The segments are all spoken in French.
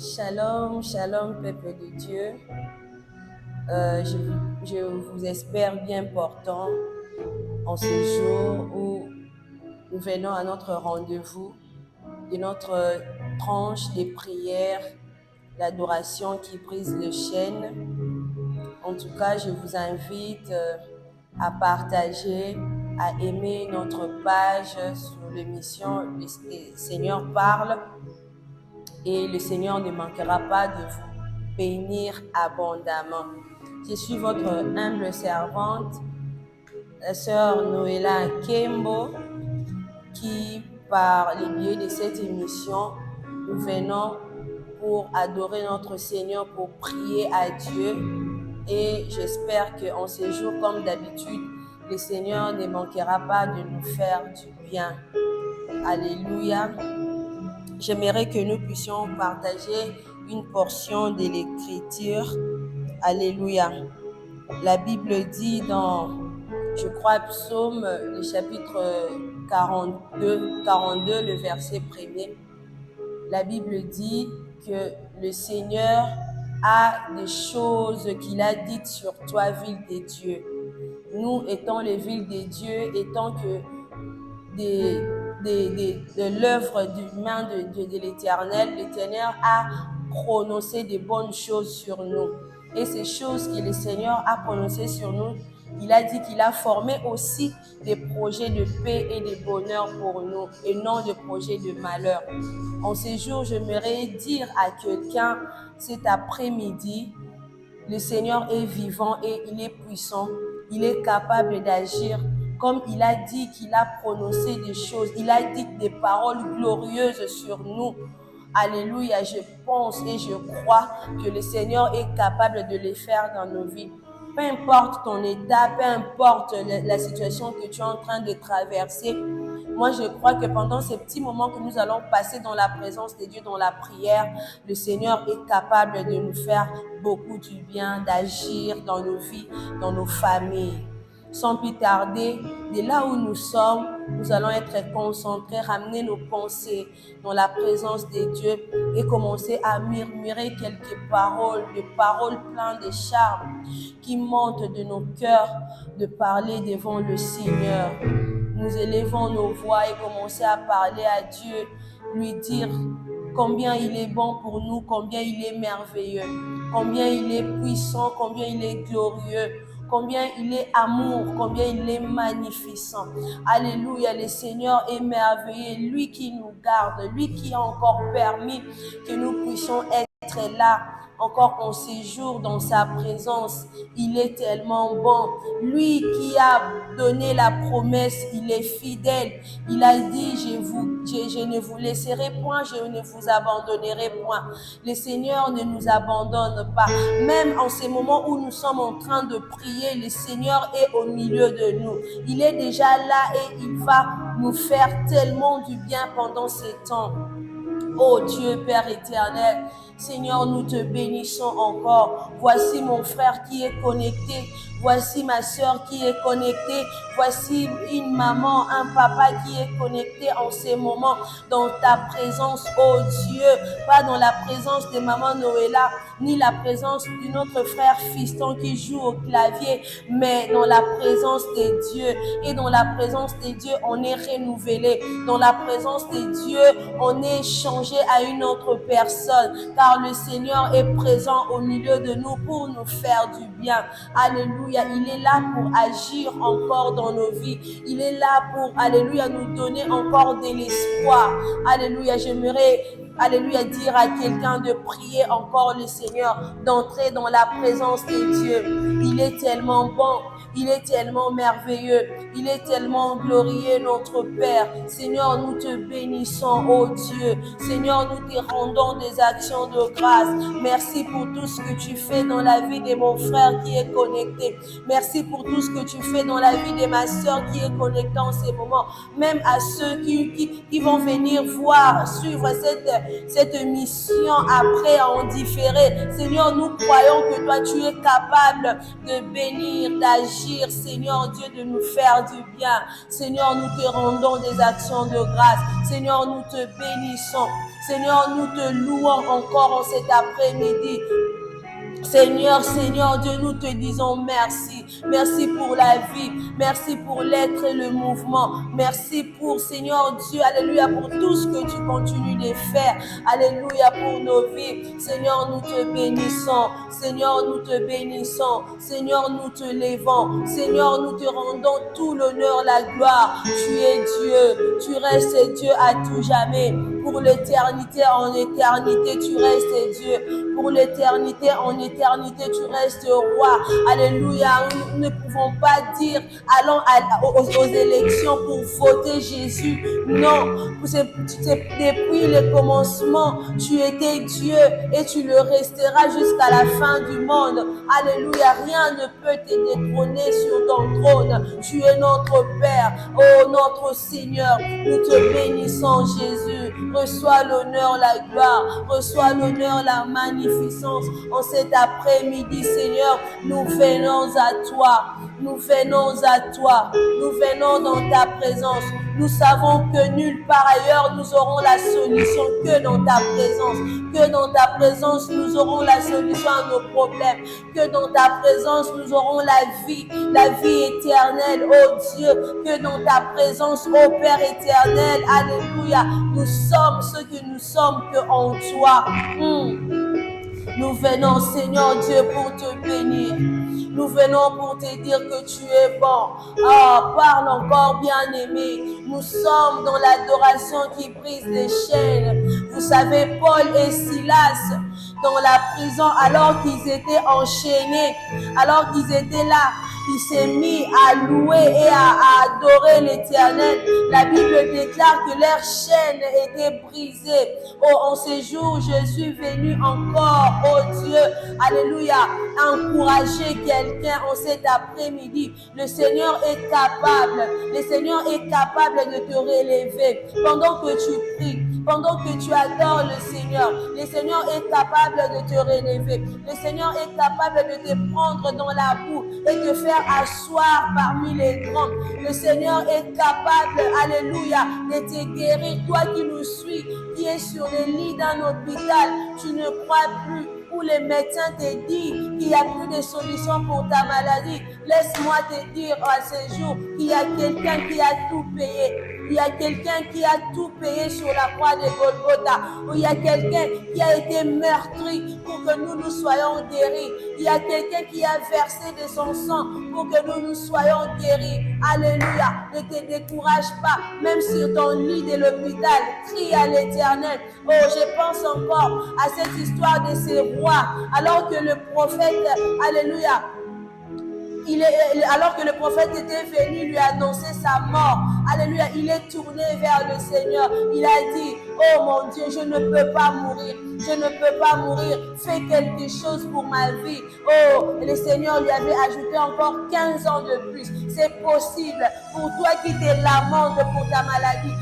Shalom, shalom, peuple de Dieu. Je vous espère bien portant en ce jour où nous venons à notre rendez-vous de notre tranche des prières, l'adoration qui brise le chêne. En tout cas, je vous invite à partager, à aimer notre page sur l'émission Le Seigneur parle. Et le Seigneur ne manquera pas de vous bénir abondamment. Je suis votre humble servante, la sœur Noéla Kembo, qui, par le biais de cette émission, nous venons pour adorer notre Seigneur, pour prier à Dieu. Et j'espère qu'en ce jour, comme d'habitude, le Seigneur ne manquera pas de nous faire du bien. Alléluia. J'aimerais que nous puissions partager une portion de l'Écriture. Alléluia. La Bible dit dans, je crois, Psaume, le chapitre 42, le verset 1er. La Bible dit que le Seigneur a des choses qu'il a dites sur toi, ville des dieux. Nous, étant les villes des dieux, étant que de l'œuvre du main de l'Éternel, l'Éternel a prononcé de bonnes choses sur nous. Et ces choses que le Seigneur a prononcées sur nous, il a dit qu'il a formé aussi des projets de paix et de bonheur pour nous, et non des projets de malheur. En ces jours, j'aimerais dire à quelqu'un cet après-midi, le Seigneur est vivant et il est puissant, il est capable d'agir. Comme il a dit qu'il a prononcé des choses, il a dit des paroles glorieuses sur nous. Alléluia, je pense et je crois que le Seigneur est capable de les faire dans nos vies. Peu importe ton état, peu importe la situation que tu es en train de traverser, moi je crois que pendant ces petits moments que nous allons passer dans la présence de Dieu, dans la prière, le Seigneur est capable de nous faire beaucoup du bien, d'agir dans nos vies, dans nos familles. Sans plus tarder, de là où nous sommes, nous allons être concentrés, ramener nos pensées dans la présence de Dieu et commencer à murmurer quelques paroles, des paroles pleines de charme qui montent de nos cœurs, de parler devant le Seigneur. Nous élevons nos voix et commencer à parler à Dieu, lui dire combien il est bon pour nous, combien il est merveilleux, combien il est puissant, combien il est glorieux, combien il est amour, combien il est magnificent. Alléluia, le Seigneur est merveilleux, lui qui nous garde, lui qui a encore permis que nous puissions être là, encore en séjour dans sa présence. Il est tellement bon. Lui qui a donné la promesse, il est fidèle. Il a dit, je ne vous laisserai point, je ne vous abandonnerai point. Le Seigneur ne nous abandonne pas. Même en ces moments où nous sommes en train de prier, le Seigneur est au milieu de nous. Il est déjà là et il va nous faire tellement du bien pendant ces temps. Oh Dieu, Père éternel, Seigneur, nous te bénissons encore. Voici mon frère qui est connecté. Voici ma soeur qui est connectée. Voici une maman, un papa qui est connecté en ces moments dans ta présence, oh Dieu. Pas dans la présence de maman Noéla, ni la présence de notre frère Fiston qui joue au clavier, mais dans la présence de Dieu. Et dans la présence de Dieu, on est renouvelé. Dans la présence de Dieu, on est changé à une autre personne. Car le Seigneur est présent au milieu de nous pour nous faire du bien. Alléluia. Il est là pour agir encore dans nos vies. Il est là pour, alléluia, nous donner encore de l'espoir. Alléluia. J'aimerais, alléluia, dire à quelqu'un de prier encore le Seigneur, d'entrer dans la présence de Dieu. Il est tellement bon. Il est tellement merveilleux. Il est tellement glorieux, notre Père. Seigneur, nous te bénissons, oh Dieu. Seigneur, nous te rendons des actions de grâce. Merci pour tout ce que tu fais dans la vie de mon frère qui est connecté. Merci pour tout ce que tu fais dans la vie de ma soeur qui est connectée en ces moments. Même à ceux qui vont venir voir, suivre cette mission après en différé. Seigneur, nous croyons que toi, tu es capable de bénir, d'agir d'agir, Seigneur Dieu, de nous faire du bien. Seigneur, nous te rendons des actions de grâce. Seigneur, nous te bénissons. Seigneur, nous te louons encore en cet après-midi. Seigneur Dieu, nous te disons merci. Merci pour la vie. Merci pour l'être et le mouvement. Merci pour, Seigneur Dieu, alléluia, pour tout ce que tu continues de faire. Alléluia, pour nos vies. Seigneur, nous te bénissons. Seigneur, nous te bénissons. Seigneur, nous te levons. Seigneur, nous te rendons tout l'honneur, la gloire. Tu es Dieu. Tu restes Dieu à tout jamais. Pour l'éternité en éternité, tu restes Dieu. Pour l'éternité en éternité, tu restes roi. Alléluia. Nous ne pouvons pas dire allons aux élections pour voter Jésus. Non. Depuis le commencement, tu étais Dieu et tu le resteras jusqu'à la fin du monde. Alléluia. Rien ne peut te détrôner sur ton trône. Tu es notre Père. Oh, notre Seigneur. Nous te bénissons, Jésus. Reçois l'honneur, la gloire. Reçois l'honneur, la magnificence. En cet après-midi, Seigneur, nous venons à toi. Nous venons à toi. Nous venons dans ta présence. Nous savons que nulle part ailleurs nous aurons la solution que dans ta présence. Que dans ta présence nous aurons la solution à nos problèmes. Que dans ta présence nous aurons la vie éternelle, oh Dieu. Que dans ta présence, oh Père éternel, alléluia, nous sommes ce que nous sommes que en toi. Nous venons, Seigneur Dieu, pour te bénir. Nous venons pour te dire que tu es bon. Parle encore, bien-aimé. Nous sommes dans l'adoration qui brise les chaînes. Vous savez, Paul et Silas, dans la prison, alors qu'ils étaient enchaînés, alors qu'ils étaient là, il s'est mis à louer et à adorer l'Éternel. La Bible déclare que leurs chaînes étaient brisées. Oh, en ces jours, je suis venu encore, oh Dieu, alléluia, encourager quelqu'un en cet après-midi. Le Seigneur est capable. Le Seigneur est capable de te relever. Pendant que tu pries, pendant que tu adores le Seigneur, le Seigneur est capable de te relever. Le Seigneur est capable de te prendre dans la boue et te faire asseoir parmi les grands. Le Seigneur est capable, alléluia, de te guérir. Toi qui nous suis, qui es sur le lit d'un hôpital, tu ne crois plus, où les médecins te disent qu'il n'y a plus de solution pour ta maladie. Laisse-moi te dire à ce jour qu'il y a quelqu'un qui a tout payé. Il y a quelqu'un qui a tout payé sur la croix de Golgotha. Il y a quelqu'un qui a été meurtri pour que nous soyons guéris. Il y a quelqu'un qui a versé de son sang pour que nous soyons guéris. Alléluia. Ne te décourage pas. Même sur ton lit de l'hôpital, crie à l'Éternel. Oh, je pense encore à cette histoire de ces rois. Alors que le prophète, alléluia, alors que le prophète était venu lui annoncer sa mort, alléluia, il est tourné vers le Seigneur. Il a dit, oh mon Dieu, je ne peux pas mourir. Je ne peux pas mourir. Fais quelque chose pour ma vie. Oh, et le Seigneur lui avait ajouté encore 15 ans de plus. C'est possible. Pour toi qui te lamentes pour ta maladie,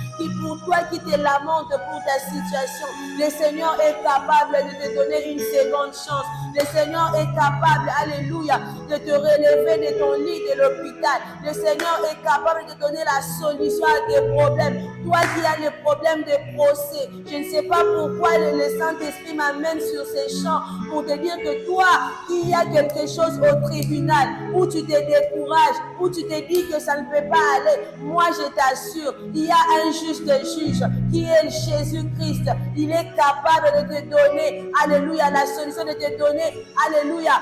pour toi qui te lamentes pour ta situation, le Seigneur est capable de te donner une seconde chance. Le Seigneur est capable, alléluia, de te relever de ton lit de l'hôpital. Le Seigneur est capable de te donner la solution à tes problèmes. Toi qui as le problème de procès, je ne sais pas pourquoi le Saint-Esprit m'amène sur ces champs pour te dire que toi, il y a quelque chose au tribunal où tu te décourages, où tu te dis que ça ne peut pas aller. Moi, je t'assure, il y a un juste juge qui est Jésus-Christ. Il est capable de te donner, alléluia, la solution, de te donner, alléluia,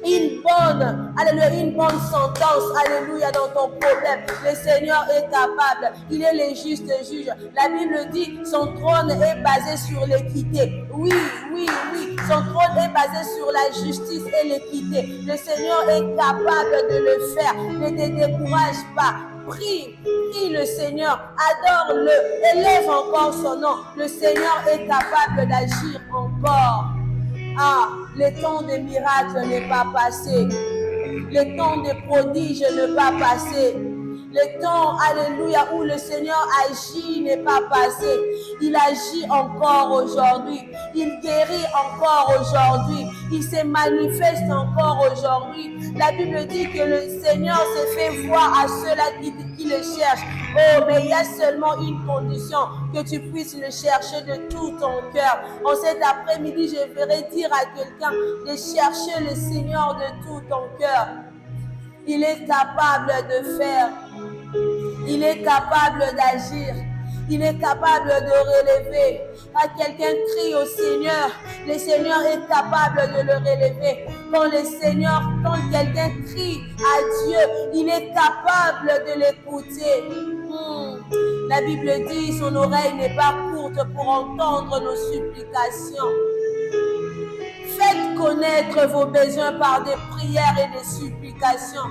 une bonne sentence, alléluia, dans ton problème. Le Seigneur est capable. Il est le juste juge. La Bible dit, son trône est basé sur l'équité. Oui. Son trône est basé sur la justice et l'équité. Le Seigneur est capable de le faire. Ne te décourage pas. Prie le Seigneur, adore-le, élève encore son nom. Le Seigneur est capable d'agir encore. Le temps des miracles n'est pas passé. Le temps des prodiges n'est pas passé. Le temps, alléluia, où le Seigneur agit n'est pas passé. Il agit encore aujourd'hui. Il guérit encore aujourd'hui. Il se manifeste encore aujourd'hui. La Bible dit que le Seigneur se fait voir à ceux-là qui le cherchent. Oh, mais il y a seulement une condition, que tu puisses le chercher de tout ton cœur. En cet après-midi, je voudrais dire à quelqu'un de chercher le Seigneur de tout ton cœur. Il est capable de faire. Il est capable d'agir. Il est capable de relever. Quand quelqu'un crie au Seigneur, le Seigneur est capable de le relever. Quand quelqu'un crie à Dieu, il est capable de l'écouter. La Bible dit, son oreille n'est pas courte pour entendre nos supplications. Faites connaître vos besoins par des prières et des supplications.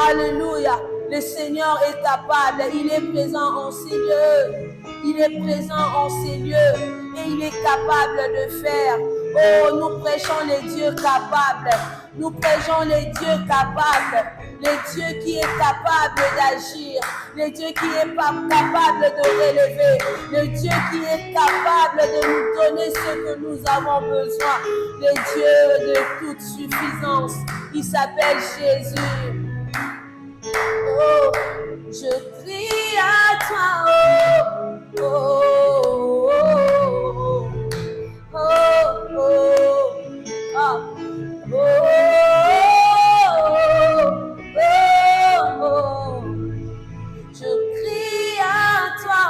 Alléluia. Le Seigneur est capable. Il est présent en ces lieux. Il est présent en ces lieux. Et il est capable de faire. Oh, nous prêchons les dieux capables. Nous prêchons les dieux capables. Le Dieu qui est capable d'agir. Le Dieu qui est capable de relever. Le Dieu qui est capable de nous donner ce que nous avons besoin. Le Dieu de toute suffisance. Il s'appelle Jésus. Oh, je crie à toi. Oh, oh, oh, oh, oh, oh, oh, oh, oh. Je crie à toi.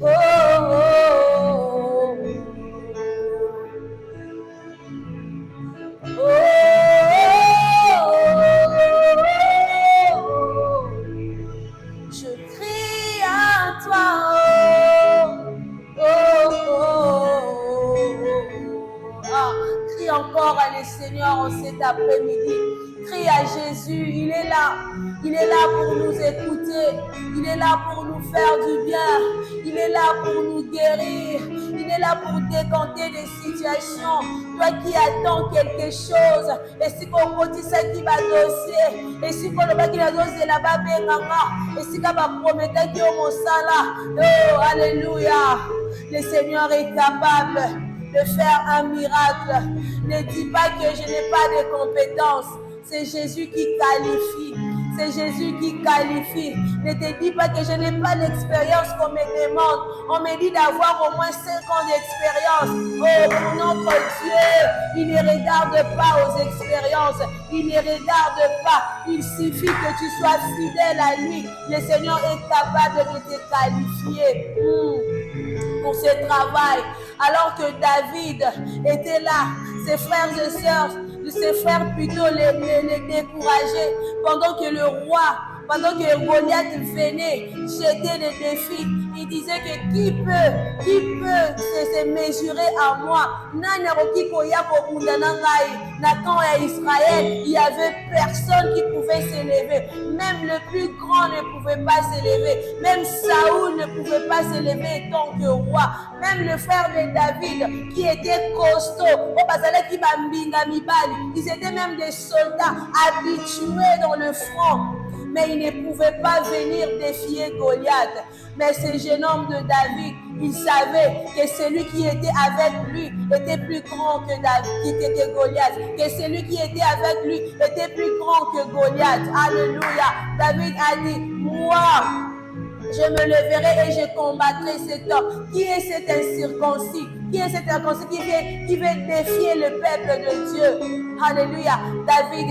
Oh, oh, oh, oh. Encore à le Seigneur en cet après-midi. Crie à Jésus, il est là. Il est là pour nous écouter. Il est là pour nous faire du bien. Il est là pour nous guérir. Il est là pour décanter des situations. Toi qui attends quelque chose. Et si on côté ça qui va dossier. Et si on va qui va dossier là-bas, et si on va promettre qu'il y a mon sala. Oh, alléluia. Le Seigneur est capable de faire un miracle. Ne dis pas que je n'ai pas de compétences. C'est Jésus qui qualifie. C'est Jésus qui qualifie. Ne te dis pas que je n'ai pas l'expérience qu'on me demande. On me dit d'avoir au moins 5 ans d'expérience. Oh, pour notre Dieu, il ne regarde pas aux expériences. Il ne regarde pas. Il suffit que tu sois fidèle à lui. Le Seigneur est capable de te qualifier pour ce travail. Alors que David était là, ses frères et sœurs, ses frères plutôt les décourageaient, pendant que le roi, pendant que Goliath venait jeter des défis, il disait que qui peut se mesurer à moi? Quand à Israël, il n'y avait personne qui pouvait s'élever. Même le plus grand ne pouvait pas s'élever. Même Saoul ne pouvait pas s'élever en tant que roi. Même le frère de David, qui était costaud, ils étaient même des soldats habitués dans le front. Mais il ne pouvait pas venir défier Goliath. Mais ce jeune homme de David, il savait que celui qui était avec lui était plus grand que Goliath. Que celui qui était avec lui était plus grand que Goliath. Alléluia. David a dit, moi, je me leverai et je combattrai cet homme. Qui est cet incirconcis? Qui est cet incirconcis qui veut défier le peuple de Dieu? Alléluia. David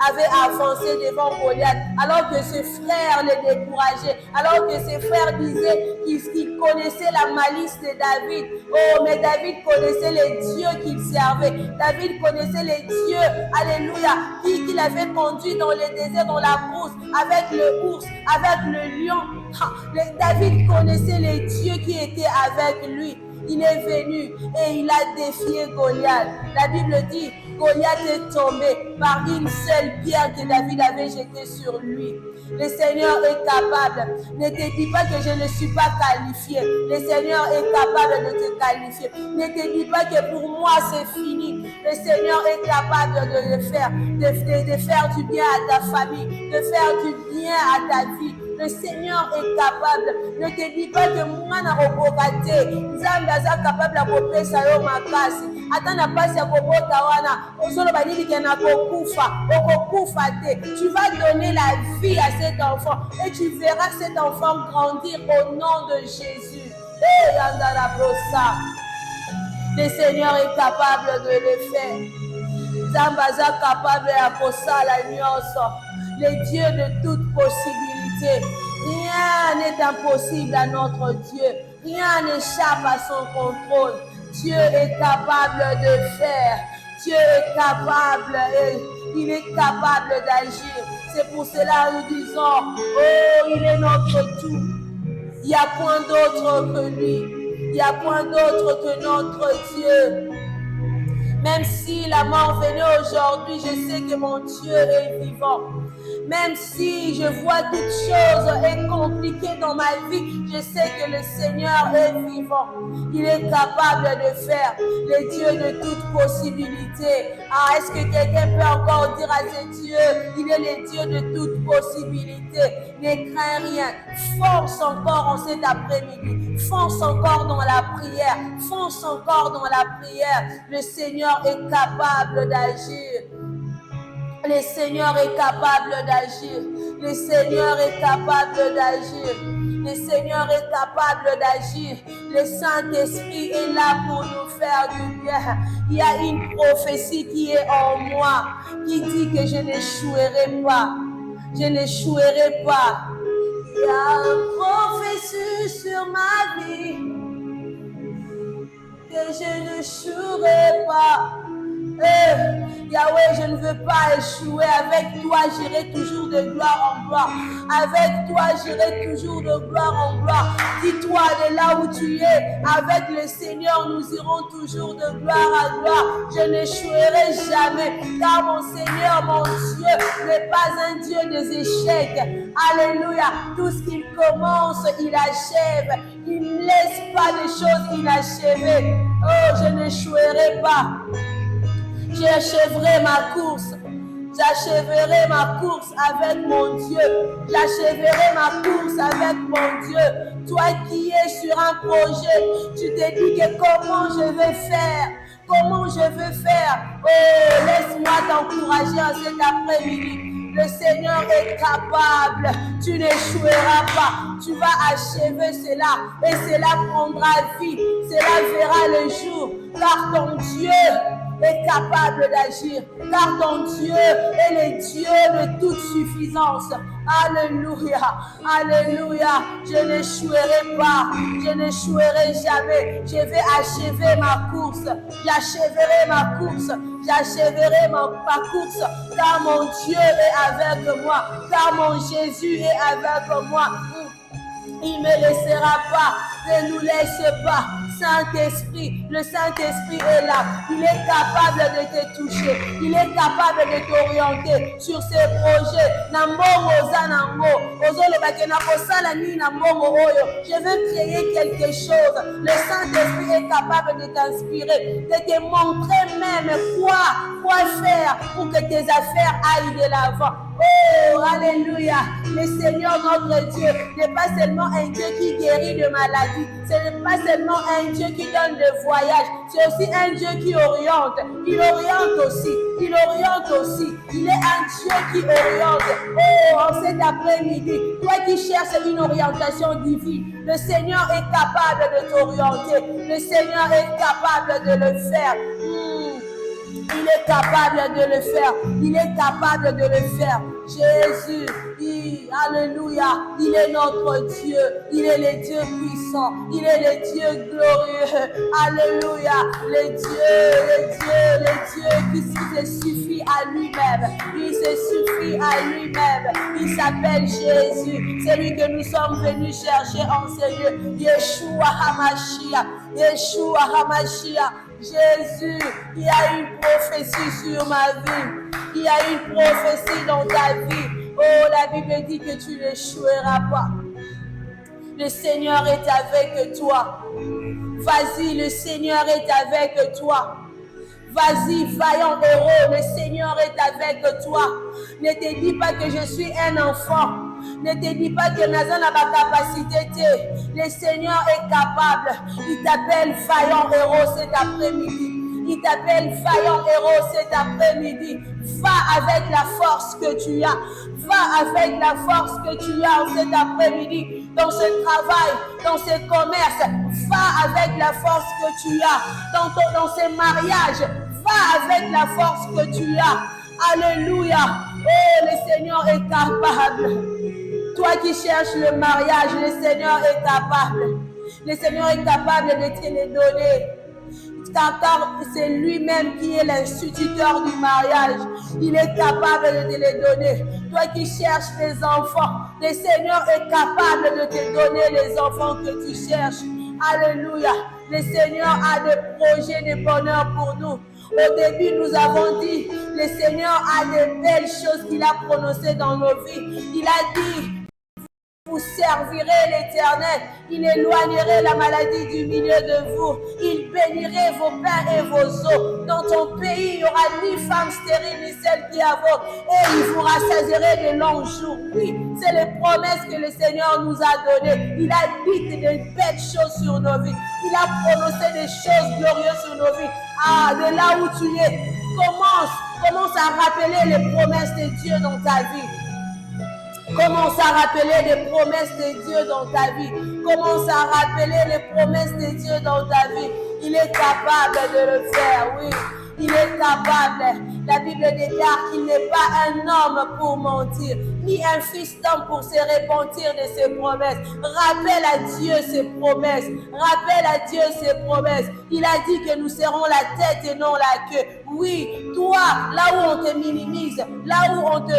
avait avancé devant Goliath, alors que ses frères le décourageaient, alors que ses frères disaient qu'ils connaissaient la malice de David. Oh, mais David connaissait les dieux qu'il servait. David connaissait les dieux, alléluia, qu'il avait conduit dans le désert, dans la brousse, avec le ours, avec le lion. David connaissait les dieux qui étaient avec lui. Il est venu et il a défié Goliath. La Bible dit, Goliath est tombé par une seule pierre que David avait jetée sur lui. Le Seigneur est capable. Ne te dis pas que je ne suis pas qualifié. Le Seigneur est capable de te qualifier. Ne te dis pas que pour moi c'est fini. Le Seigneur est capable de le faire, de faire du bien à ta famille, de faire du bien à ta vie. Le Seigneur est capable. Ne te dis pas que moi na obokate. Nzambe aza capable à kopesa yo makasi. Ata na pasi ya kobota wana, ozolo banini ke na kokufa, okokufa te. Tu vas donner la vie à cet enfant et tu verras cet enfant grandir au nom de Jésus. Hey, yandara brosa. Le Seigneur est capable de le faire. Nzambe aza capable ya kosala nyonso. Le Dieu de toute possibilité. Rien n'est impossible à notre Dieu. Rien n'échappe à son contrôle. Dieu est capable de faire. Dieu est capable et il est capable d'agir. C'est pour cela que nous disons, oh, il est notre tout. Il n'y a point d'autre que lui. Il n'y a point d'autre que notre Dieu. Même si la mort venait aujourd'hui, je sais que mon Dieu est vivant. Même si je vois toutes choses est compliquées dans ma vie, je sais que le Seigneur est vivant. Il est capable de faire, le Dieu de toute possibilité. Ah, est-ce que quelqu'un peut encore dire à ce Dieu, il est le Dieu de toute possibilité. Ne crains rien. Fonce encore en cet après-midi. Fonce encore dans la prière. Fonce encore dans la prière. Le Seigneur est capable d'agir. Le Seigneur est capable d'agir. Le Seigneur est capable d'agir. Le Seigneur est capable d'agir. Le Saint-Esprit est là pour nous faire du bien. Il y a une prophétie qui est en moi, qui dit que je n'échouerai pas. Je n'échouerai pas. Il y a une prophétie sur ma vie, que je n'échouerai pas. Yahweh, je ne veux pas échouer. Avec toi, j'irai toujours de gloire en gloire. Avec toi, j'irai toujours de gloire en gloire. Dis-toi de là où tu es. Avec le Seigneur, nous irons toujours de gloire à gloire. Je n'échouerai jamais. Car mon Seigneur, mon Dieu, n'est pas un Dieu des échecs. Alléluia. Tout ce qu'il commence, il achève. Il ne laisse pas des choses inachevées. Oh, je n'échouerai pas. J'achèverai ma course. J'achèverai ma course avec mon Dieu. J'achèverai ma course avec mon Dieu. Toi qui es sur un projet, tu te dis que comment je vais faire? Comment je vais faire? Oh, laisse-moi t'encourager en cet après-midi. Le Seigneur est capable. Tu n'échoueras pas. Tu vas achever cela. Et cela prendra vie. Cela verra le jour. Car ton Dieu est capable d'agir, car ton Dieu est le Dieu de toute suffisance. Alléluia, alléluia. Je n'échouerai pas, je n'échouerai jamais. Je vais achever ma course, j'achèverai ma course, j'achèverai ma course, car mon Dieu est avec moi, car mon Jésus est avec moi. Il ne me laissera pas, ne nous laisse pas. Saint-Esprit, le Saint-Esprit est là. Il est capable de te toucher. Il est capable de t'orienter sur ces projets. Je veux créer quelque chose. Le Saint-Esprit est capable de t'inspirer, de te montrer même quoi faire pour que tes affaires aillent de l'avant. Oh, alléluia. Le Seigneur, notre Dieu, n'est pas seulement un Dieu qui guérit de maladies. Ce n'est pas seulement un Dieu qui donne de voyages. C'est aussi un Dieu qui oriente. Il oriente aussi. Il oriente aussi. Il est un Dieu qui oriente. Oh, en cet après-midi, toi qui cherches une orientation divine, le Seigneur est capable de t'orienter. Le Seigneur est capable de le faire. Il est capable de le faire. Il est capable de le faire. Jésus, alléluia, il est notre Dieu. Il est le Dieu puissant. Il est le Dieu glorieux. Alléluia, le Dieu qui se suffit à lui-même. Il se suffit à lui-même. Il s'appelle Jésus. C'est lui que nous sommes venus chercher en ce lieu. Yeshua HaMashiach. Yeshua HaMashiach. Jésus, il y a une prophétie sur ma vie. Il y a une prophétie dans ta vie. Oh, la Bible dit que tu n'échoueras pas. Le Seigneur est avec toi. Vas-y, le Seigneur est avec toi. Vas-y, vaillant héros, le Seigneur est avec toi. Ne te dis pas que je suis un enfant. Ne te dis pas que Nazan n'a pas capacité. Le Seigneur est capable. Il t'appelle vaillant héros cet après-midi. Il t'appelle vaillant héros cet après-midi. Va avec la force que tu as. Va avec la force que tu as cet après-midi. Dans ce travail, dans ce commerce. Va avec la force que tu as. Dans ce mariages. Va avec la force que tu as. Alléluia. Oh, le Seigneur est capable. Toi qui cherches le mariage, le Seigneur est capable. Le Seigneur est capable de te les donner. Car c'est lui-même qui est l'instituteur du mariage. Il est capable de te les donner. Toi qui cherches les enfants, le Seigneur est capable de te donner les enfants que tu cherches. Alléluia. Le Seigneur a des projets de bonheur pour nous. Au début, nous avons dit, le Seigneur a de belles choses qu'il a prononcées dans nos vies. Il a dit, vous servirez l'Éternel, il éloignerait la maladie du milieu de vous, il bénirait vos pains et vos eaux. Dans ton pays, il n'y aura ni femme stérile, ni celle qui avorte, et il vous rassasierait de longs jours. Oui, c'est les promesses que le Seigneur nous a données. Il a dit de belles choses sur nos vies. Il a prononcé des choses glorieuses sur nos vies. Ah, de là où tu es, commence à rappeler les promesses de Dieu dans ta vie. Commence à rappeler les promesses de Dieu dans ta vie. Commence à rappeler les promesses de Dieu dans ta vie. Il est capable de le faire, oui. Il est capable. La Bible déclare qu'il n'est pas un homme pour mentir, ni un fils d'homme pour se repentir de ses promesses. Rappelle à Dieu ses promesses. Rappelle à Dieu ses promesses. Il a dit que nous serons la tête et non la queue. Oui, toi, là où on te minimise, là où on te...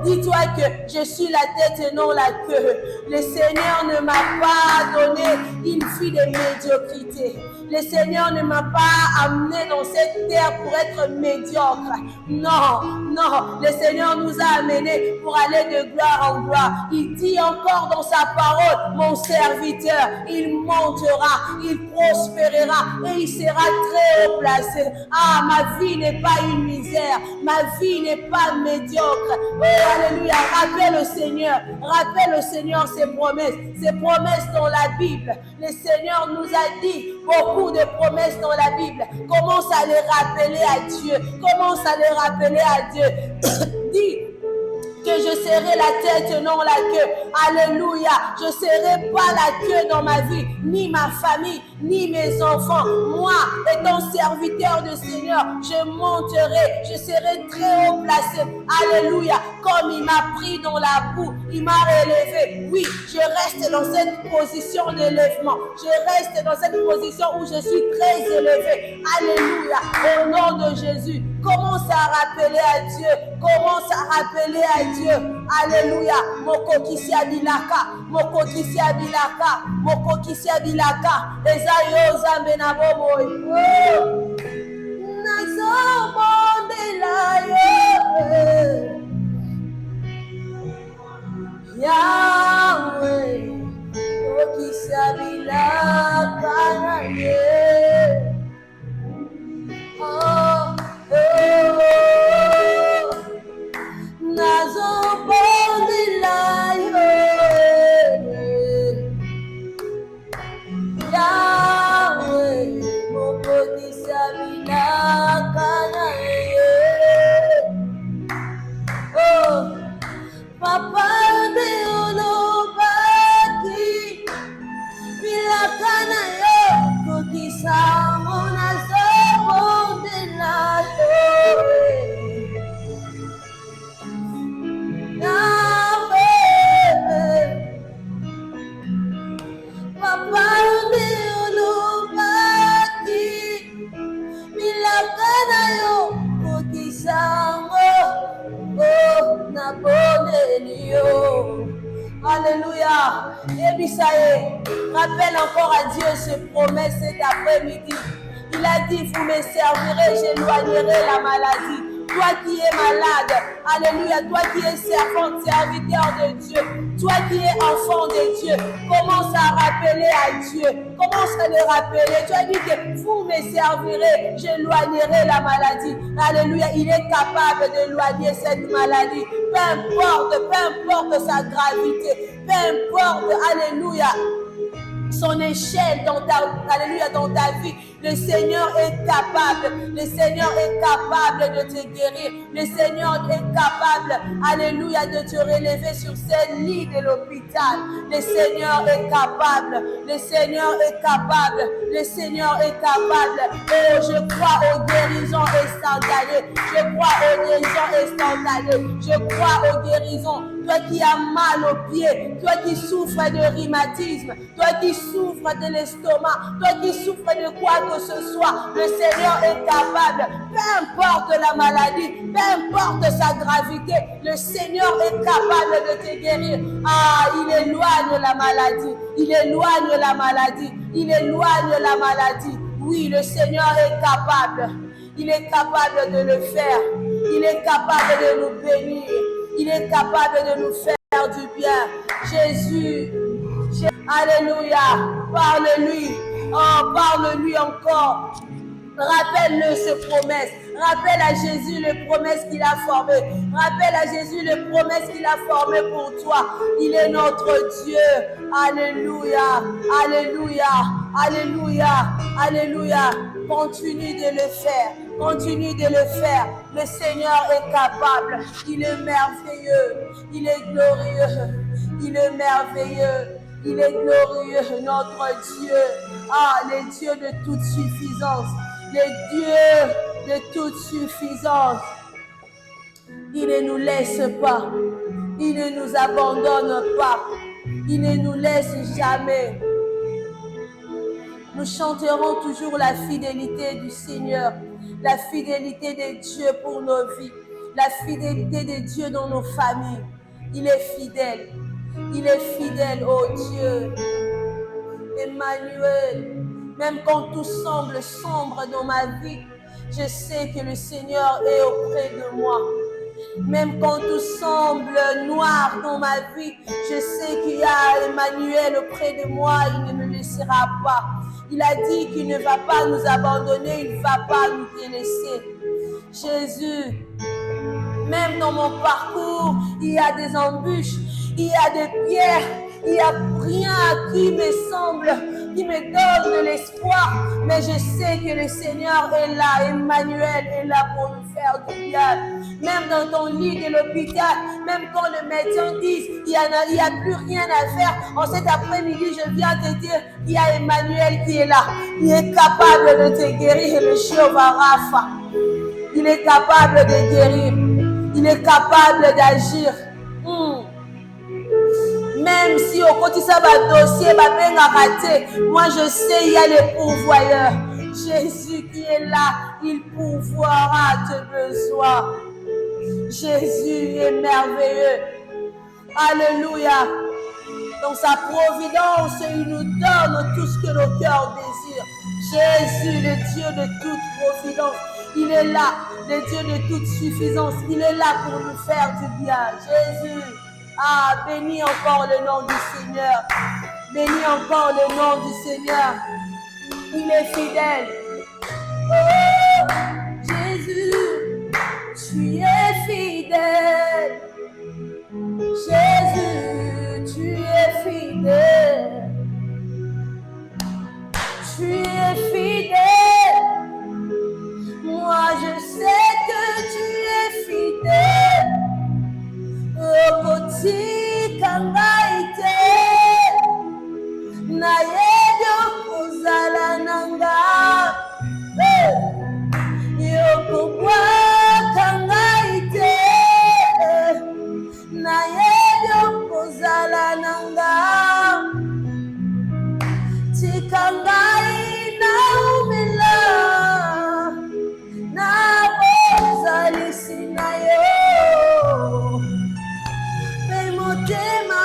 dis-toi que je suis la tête et non la queue. Le Seigneur ne m'a pas donné une vie de médiocrité. Le Seigneur ne m'a pas amené dans cette terre pour être médiocre. Non, non. Le Seigneur nous a amenés pour aller de gloire en gloire. Il dit encore dans sa parole, mon serviteur, il montera, il prospérera et il sera très haut placé. Ah, ma vie n'est pas une misère. Ma vie n'est pas médiocre. Oh, alléluia. Rappelle au Seigneur ses promesses dans la Bible. Le Seigneur nous a dit beaucoup de promesses dans la Bible. Commence à les rappeler à Dieu. Commence à les rappeler à Dieu. Dis que je serai la tête, non la queue. Alléluia. Je ne serai pas la queue dans ma vie, ni ma famille, ni mes enfants. Moi, étant serviteur du Seigneur, je monterai, je serai très haut placé. Alléluia. Comme il m'a pris dans la boue, il m'a relevé. Oui, je reste dans cette position d'élèvement. Je reste dans cette position où je suis très élevé. Alléluia. Au nom de Jésus. Commence à rappeler à Dieu. Commence à rappeler à Dieu. Alléluia. Moko kisia bilaka. Moko kisia bilaka. Moko kisia bilaka. Ezayo zambe na bobo. Nazo mondela yo. Yahweh. Moko kisia bilaka na ye. Oh. Nazo bondela yo, Yahweh, mokokisa bilaka na ye. Oh, papa de olobaki bilaka na yo, kokisa monazo bondela yo. Alléluia. Et puis ça y est, rappelle encore à Dieu ses promesses cet après-midi. Il a dit, vous me servirez, j'éloignerai la maladie. toi qui es malade, alléluia, toi qui es servante, serviteur de Dieu, toi qui es enfant de Dieu, commence à rappeler à Dieu, commence à le rappeler. Tu as dit que vous me servirez, j'éloignerai la maladie. Alléluia, il est capable d'éloigner cette maladie, peu importe sa gravité, peu importe, alléluia, son échelle dans ta vie. Le Seigneur est capable. Le Seigneur est capable de te guérir. Le Seigneur est capable, alléluia, de te relever sur ce lit de l'hôpital. Le Seigneur est capable. Le Seigneur est capable. Le Seigneur est capable. Oh, je crois aux guérisons instantanées. Je crois aux guérisons instantanées. Je crois aux guérisons. Toi qui as mal aux pieds, toi qui souffres de rhumatisme, toi qui souffres de l'estomac, toi qui souffres de quoi que ce soit, le Seigneur est capable. Peu importe la maladie, peu importe sa gravité, le Seigneur est capable de te guérir. Ah, il éloigne la maladie, il éloigne la maladie, il éloigne la maladie. Oui, le Seigneur est capable. Il est capable de le faire. Il est capable de nous bénir. Il est capable de nous faire du bien. Jésus, alléluia, parle-lui. Oh, parle-lui encore. Rappelle-le ses promesses. Rappelle à Jésus les promesses qu'il a formées. Rappelle à Jésus les promesses qu'il a formées pour toi. Il est notre Dieu. Alléluia, alléluia, alléluia, alléluia. Continue de le faire. Continue de le faire. Le Seigneur est capable. Il est merveilleux. Il est glorieux. Il est merveilleux. Il est glorieux, notre Dieu. Ah, le Dieu de toute suffisance. Le Dieu de toute suffisance. Il ne nous laisse pas. Il ne nous abandonne pas. Il ne nous laisse jamais. Nous chanterons toujours la fidélité du Seigneur, la fidélité de Dieu pour nos vies, la fidélité de Dieu dans nos familles. Il est fidèle. Il est fidèle, oh Dieu. Emmanuel, même quand tout semble sombre dans ma vie, je sais que le Seigneur est auprès de moi. Même quand tout semble noir dans ma vie, je sais qu'il y a Emmanuel auprès de moi, il ne me laissera pas. Il a dit qu'il ne va pas nous abandonner, il ne va pas nous délaisser. Jésus, même dans mon parcours, il y a des embûches, il y a des pierres, il n'y a rien qui me semble, qui me donne de l'espoir. Mais je sais que le Seigneur est là, Emmanuel est là pour nous faire du bien. Même dans ton lit de l'hôpital, même quand le médecin dit qu'il n'y a plus rien à faire, en cet après-midi, je viens te dire qu'il y a Emmanuel qui est là. Il est capable de te guérir, le Jéhovah Rapha. Il est capable de guérir. Il est capable d'agir. Même si au quotidien, dossier va bien raté, moi je sais il y a les pourvoyeurs. Jésus qui est là, il pourvoira tes besoins. Jésus est merveilleux. Alléluia. Dans sa providence, il nous donne tout ce que nos cœurs désirent. Jésus, le Dieu de toute providence, il est là, le Dieu de toute suffisance. Il est là pour nous faire du bien. Jésus. Ah, bénis encore le nom du Seigneur. Bénis encore le nom du Seigneur. Il est fidèle. Oh, Jésus, tu es fidèle. Jésus, tu es fidèle. Tu es fidèle. Moi, je sais que tu es fidèle. Okoti kangaite na yedo kuzala nanga yokubwa kangaite na yedo kuzala nanga tikangai na umila na bozali sinayo motema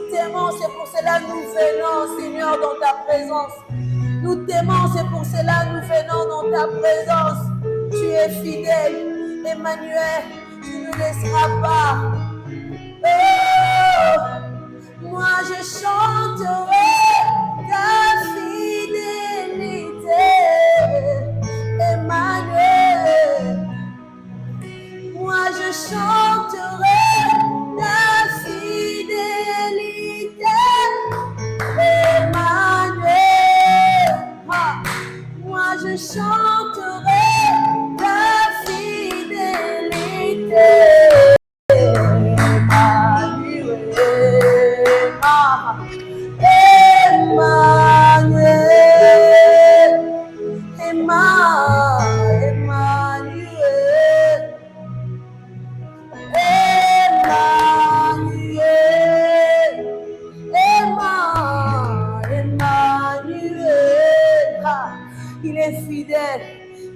t'aimons, c'est pour cela que nous venons, Seigneur, dans ta présence. Nous t'aimons, c'est pour cela que nous venons dans ta présence. Tu es fidèle, Emmanuel, tu ne nous laisseras pas. Oh, moi je chanterai ta fidélité, Emmanuel. Moi je chanterai ta fidélité, Emmanuel. Moi je chanterai ta fidélité, Emmanuel. Il est fidèle,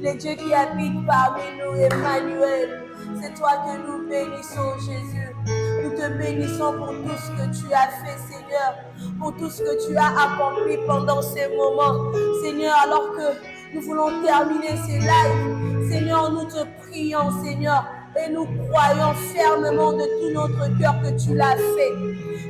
le Dieu qui habite parmi nous, Emmanuel. C'est toi que nous bénissons, Jésus. Nous te bénissons pour tout ce que tu as fait, Seigneur, pour tout ce que tu as accompli pendant ces moments. Seigneur, alors que nous voulons terminer ces lives, Seigneur, nous te prions, Seigneur, et nous croyons fermement de tout notre cœur que tu l'as fait,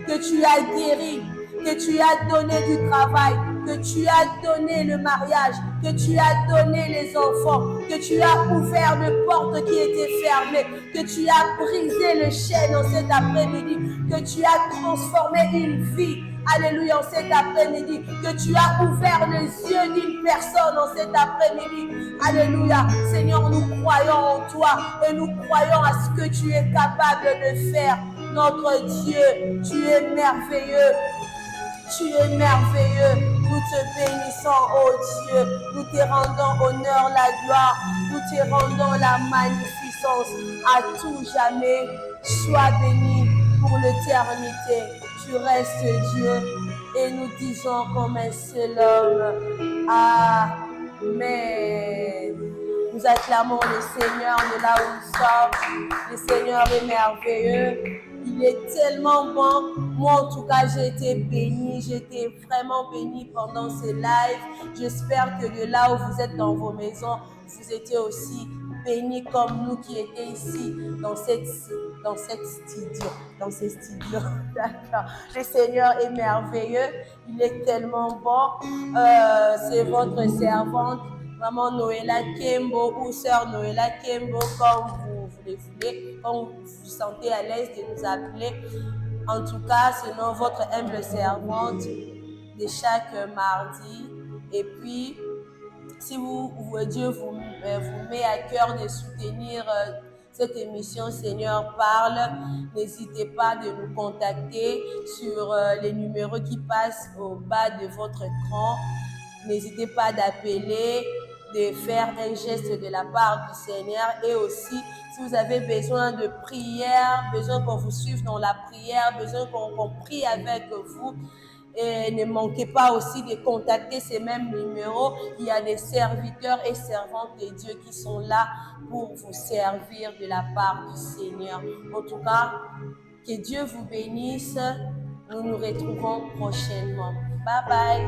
que tu as guéri, que tu as donné du travail, que tu as donné le mariage, que tu as donné les enfants, que tu as ouvert les portes qui étaient fermées, que tu as brisé le chêne en cet après-midi, que tu as transformé une vie, alléluia, en cet après-midi, que tu as ouvert les yeux d'une personne en cet après-midi, alléluia. Seigneur, nous croyons en toi et nous croyons à ce que tu es capable de faire. Notre Dieu, tu es merveilleux. Tu es merveilleux, nous te bénissons, oh Dieu, nous te rendons honneur, la gloire, nous te rendons la magnificence, à tout jamais, sois béni pour l'éternité, tu restes Dieu, et nous disons comme un seul homme, Amen. Nous acclamons le Seigneur de là où nous sommes, le Seigneur est merveilleux. Il est tellement bon. Moi, en tout cas, j'ai été bénie. J'ai été vraiment bénie pendant ces lives. J'espère que de là où vous êtes dans vos maisons, vous étiez aussi bénis comme nous qui étions ici, dans ces studios. D'accord. Le Seigneur est merveilleux. Il est tellement bon. C'est votre servante, Maman Noëlla Kembo ou Sœur Noëlla Kembo, comme vous voulez, comme vous vous sentez à l'aise de nous appeler. En tout cas, selon votre humble servante de chaque mardi. Et puis, si Dieu vous met à cœur de soutenir cette émission Seigneur parle, n'hésitez pas de nous contacter sur les numéros qui passent au bas de votre écran. N'hésitez pas d'appeler, de faire un geste de la part du Seigneur, et aussi si vous avez besoin de prière, besoin qu'on vous suive dans la prière, besoin qu'on prie avec vous, et ne manquez pas aussi de contacter ces mêmes numéros. Il y a des serviteurs et servantes de Dieu qui sont là pour vous servir de la part du Seigneur. En tout cas, que Dieu vous bénisse. Nous nous retrouvons prochainement. Bye bye.